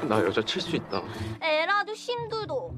나 여자 칠 수 있다. 에라도 신두도.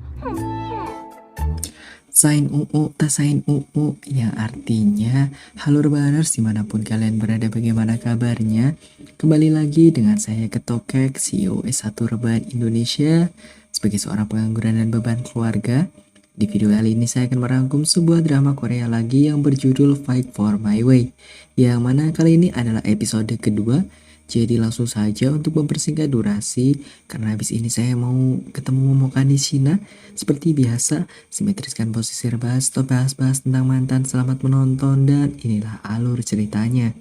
Sain UU, tasain UU, yang artinya halo Rebaners dimanapun kalian berada, bagaimana kabarnya? Kembali lagi dengan saya Ketokek, CEO S1 Reban Indonesia, sebagai seorang pengangguran dan beban keluarga. Di video kali ini saya akan merangkum sebuah drama Korea lagi yang berjudul Fight for My Way, yang mana kali ini adalah episode kedua. Jadi langsung saja untuk mempersingkat durasi, karena habis ini saya mau ketemu Momokani Shina. Seperti biasa, simetriskan posisi rebas, stop bahas-bahas tentang mantan. Selamat menonton dan inilah alur ceritanya.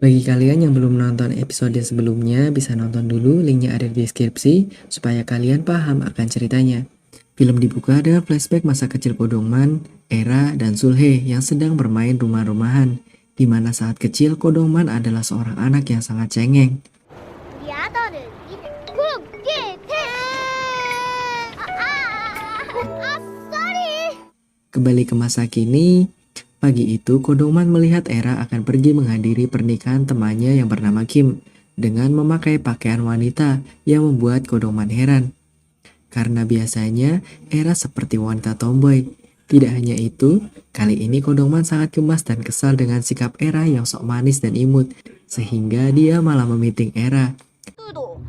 Bagi kalian yang belum nonton episode sebelumnya, bisa nonton dulu, linknya ada di deskripsi, supaya kalian paham akan ceritanya. Film dibuka dengan flashback masa kecil Ko Dongman, Era, dan Sulhae yang sedang bermain rumah-rumahan, di mana saat kecil Ko Dongman adalah seorang anak yang sangat cengeng. 우리 아들은 국기태. sorry. Kembali ke masa kini, pagi itu Ko Dongman melihat Era akan pergi menghadiri pernikahan temannya yang bernama Kim dengan memakai pakaian wanita yang membuat Ko Dongman heran. Karena biasanya Era seperti wanita tomboy. Tidak hanya itu, kali ini Ko Dongman sangat gemas dan kesal dengan sikap Era yang sok manis dan imut, sehingga dia malah memiting Era. 두도.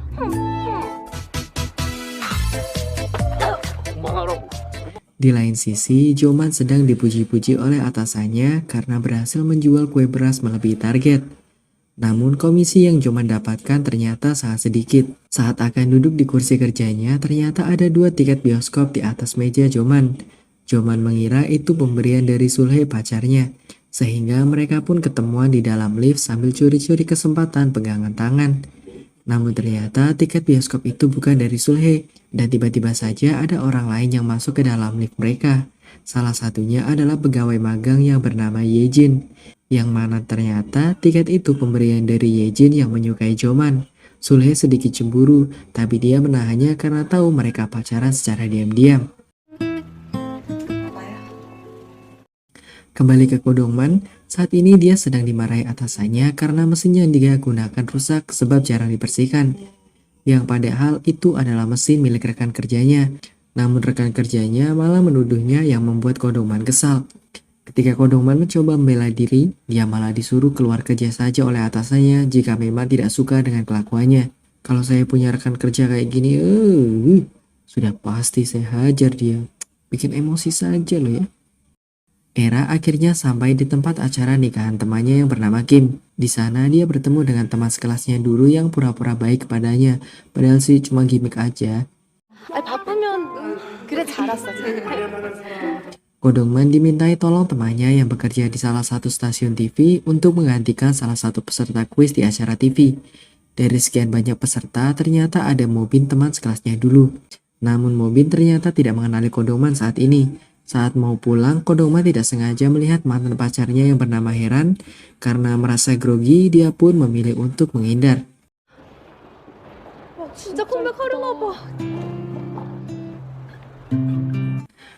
그만하라고. Di lain sisi, Joman sedang dipuji-puji oleh atasannya karena berhasil menjual kue beras melebihi target. Namun komisi yang Joman dapatkan ternyata sangat sedikit. Saat akan duduk di kursi kerjanya, ternyata ada 2 tiket bioskop di atas meja Joman. Joman mengira itu pemberian dari Sulhae pacarnya, sehingga mereka pun ketemuan di dalam lift sambil curi-curi kesempatan pegangan tangan. Namun ternyata tiket bioskop itu bukan dari Sulhae, dan tiba-tiba saja ada orang lain yang masuk ke dalam lift mereka. Salah satunya adalah pegawai magang yang bernama Yejin, yang mana ternyata tiket itu pemberian dari Yejin yang menyukai Joman. Sulhae sedikit cemburu, tapi dia menahannya karena tahu mereka pacaran secara diam-diam. Kembali ke Ko Dongman, saat ini dia sedang dimarahi atasannya karena mesin yang dia gunakan rusak sebab jarang dibersihkan. Yang padahal itu adalah mesin milik rekan kerjanya. Namun rekan kerjanya malah menuduhnya yang membuat Ko Dongman kesal. Ketika Ko Dongman mencoba membela diri, dia malah disuruh keluar kerja saja oleh atasannya jika memang tidak suka dengan kelakuannya. Kalau saya punya rekan kerja kayak gini, sudah pasti saya hajar dia. Bikin emosi saja loh ya. Era akhirnya sampai di tempat acara nikahan temannya yang bernama Kim. Di sana dia bertemu dengan teman sekelasnya dulu yang pura-pura baik kepadanya, padahal sih cuma gimmick aja. 바쁘면 그래 잘했어. Ko Dongman dimintai tolong temannya yang bekerja di salah satu stasiun TV untuk menggantikan salah satu peserta kuis di acara TV. Dari sekian banyak peserta, ternyata ada Mobin teman sekelasnya dulu. Namun Mobin ternyata tidak mengenali Ko Dongman saat ini. Saat mau pulang, Ko Dongman tidak sengaja melihat mantan pacarnya yang bernama Heran. Karena merasa grogi, dia pun memilih untuk menghindar. 진짜 컴백하려나 봐.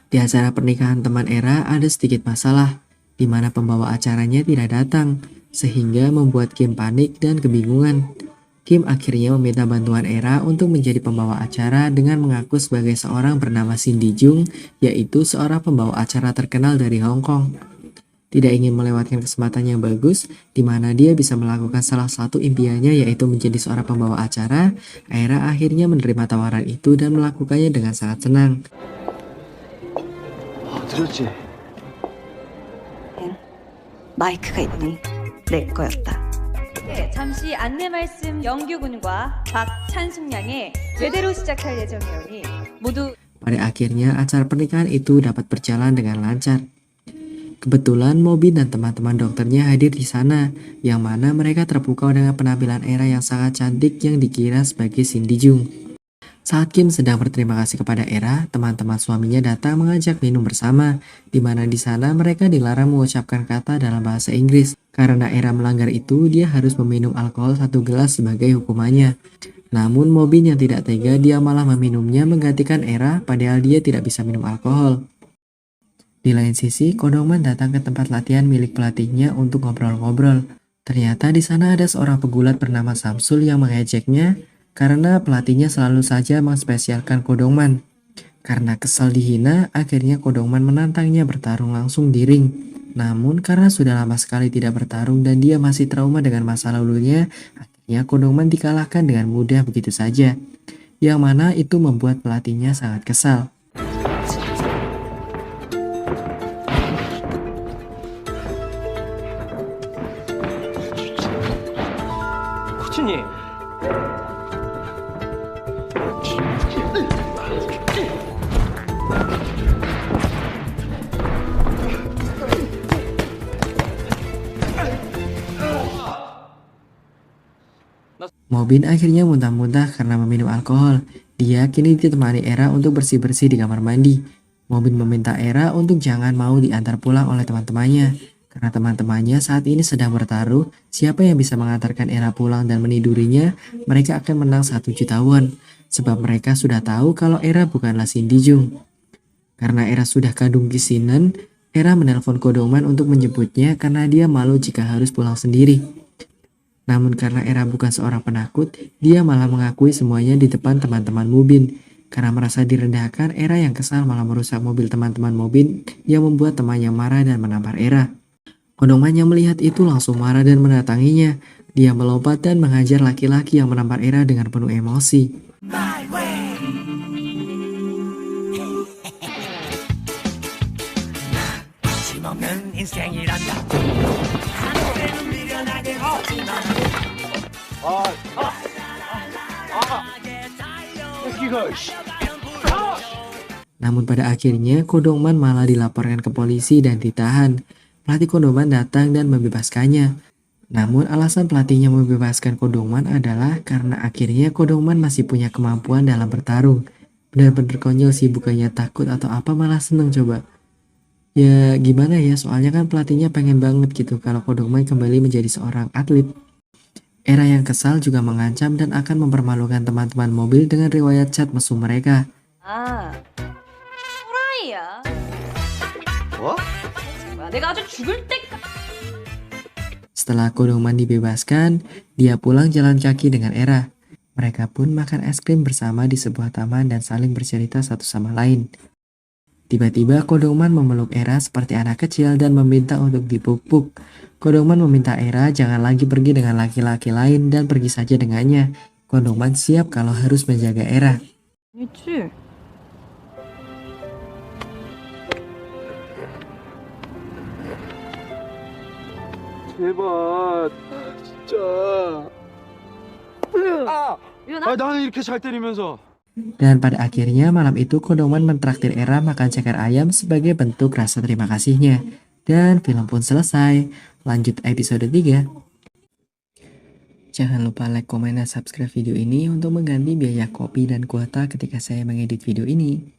Di acara pernikahan teman Era ada sedikit masalah, di mana pembawa acaranya tidak datang, sehingga membuat Kim panik dan kebingungan. Kim akhirnya meminta bantuan Era untuk menjadi pembawa acara dengan mengaku sebagai seorang bernama Cindy Jung, yaitu seorang pembawa acara terkenal dari Hong Kong. Tidak ingin melewatkan kesempatan yang bagus, di mana dia bisa melakukan salah satu impiannya, yaitu menjadi seorang pembawa acara. Era akhirnya menerima tawaran itu dan melakukannya dengan sangat senang. 들었지? 마이크가 있니? 내 거였다. 네, 잠시 안내 말씀 영규군과 박찬숙 양의 제대로 시작할 예정이오니 모두 Pada akhirnya acara pernikahan itu dapat berjalan dengan lancar. Kebetulan Mobin dan teman-teman dokternya hadir di sana, yang mana mereka terpukau dengan penampilan Era yang sangat cantik yang dikira sebagai Cindy Jung. Saat Kim sedang berterima kasih kepada Era, teman-teman suaminya datang mengajak minum bersama, di mana di sana mereka dilarang mengucapkan kata dalam bahasa Inggris. Karena Era melanggar itu, dia harus meminum alkohol 1 gelas sebagai hukumannya. Namun Mobin yang tidak tega, dia malah meminumnya menggantikan Era padahal dia tidak bisa minum alkohol. Di lain sisi, Kodongman datang ke tempat latihan milik pelatihnya untuk ngobrol-ngobrol. Ternyata di sana ada seorang pegulat bernama Samsul yang mengejeknya karena pelatihnya selalu saja menspesialkan Kodongman. Karena kesal dihina, akhirnya Kodongman menantangnya bertarung langsung di ring. Namun karena sudah lama sekali tidak bertarung dan dia masih trauma dengan masa lalunya, akhirnya Kodongman dikalahkan dengan mudah begitu saja. Yang mana itu membuat pelatihnya sangat kesal. 코치님. Mobin akhirnya muntah-muntah karena meminum alkohol. Dia kini ditemani Era untuk bersih-bersih di kamar mandi. Mobin meminta Era untuk jangan mau diantar pulang oleh teman-temannya. Karena teman-temannya saat ini sedang bertaruh, siapa yang bisa mengantarkan Era pulang dan menidurinya, mereka akan menang 1 juta won. Sebab mereka sudah tahu kalau Era bukanlah Cindy Jung. Karena Era sudah kadung kisinan, Era menelpon Kodongman untuk menjemputnya karena dia malu jika harus pulang sendiri. Namun karena Era bukan seorang penakut, dia malah mengakui semuanya di depan teman-teman Mobin. Karena merasa direndahkan, Era yang kesal malah merusak mobil teman-teman Mobin yang membuat temannya marah dan menampar Era. Kodongman yang melihat itu langsung marah dan mendatanginya. Dia melompat dan menghajar laki-laki yang menampar Era dengan penuh emosi. Namun pada akhirnya Kodongman malah dilaporkan ke polisi dan ditahan. Pelatih Kodongman datang dan membebaskannya. Namun alasan pelatihnya membebaskan Kodongman adalah karena akhirnya Kodongman masih punya kemampuan dalam bertarung. Benar-benar konyol sih, bukannya takut atau apa, malah seneng coba. Ya gimana ya, soalnya kan pelatihnya pengen banget gitu kalau Kodongman kembali menjadi seorang atlet. Era yang kesal juga mengancam dan akan mempermalukan teman-teman mobil dengan riwayat chat mesum mereka. 아, 호라이야. 뭐? 내가 아주 죽을 때까지. Setelah Kodongman dibebaskan, dia pulang jalan kaki dengan Era. Mereka pun makan es krim bersama di sebuah taman dan saling bercerita satu sama lain. Tiba-tiba Kodongman memeluk Era seperti anak kecil dan meminta untuk dipupuk. Kodongman meminta Era jangan lagi pergi dengan laki-laki lain dan pergi saja dengannya. Kodongman siap kalau harus menjaga Era. 있지. 제발. 진짜. 나는 이렇게 잘 때리면서. Dan pada akhirnya malam itu Kodongman mentraktir Era makan ceker ayam sebagai bentuk rasa terima kasihnya. Dan film pun selesai. Lanjut episode 3. Jangan lupa like, komen, dan subscribe video ini untuk mengganti biaya kopi dan kuota ketika saya mengedit video ini.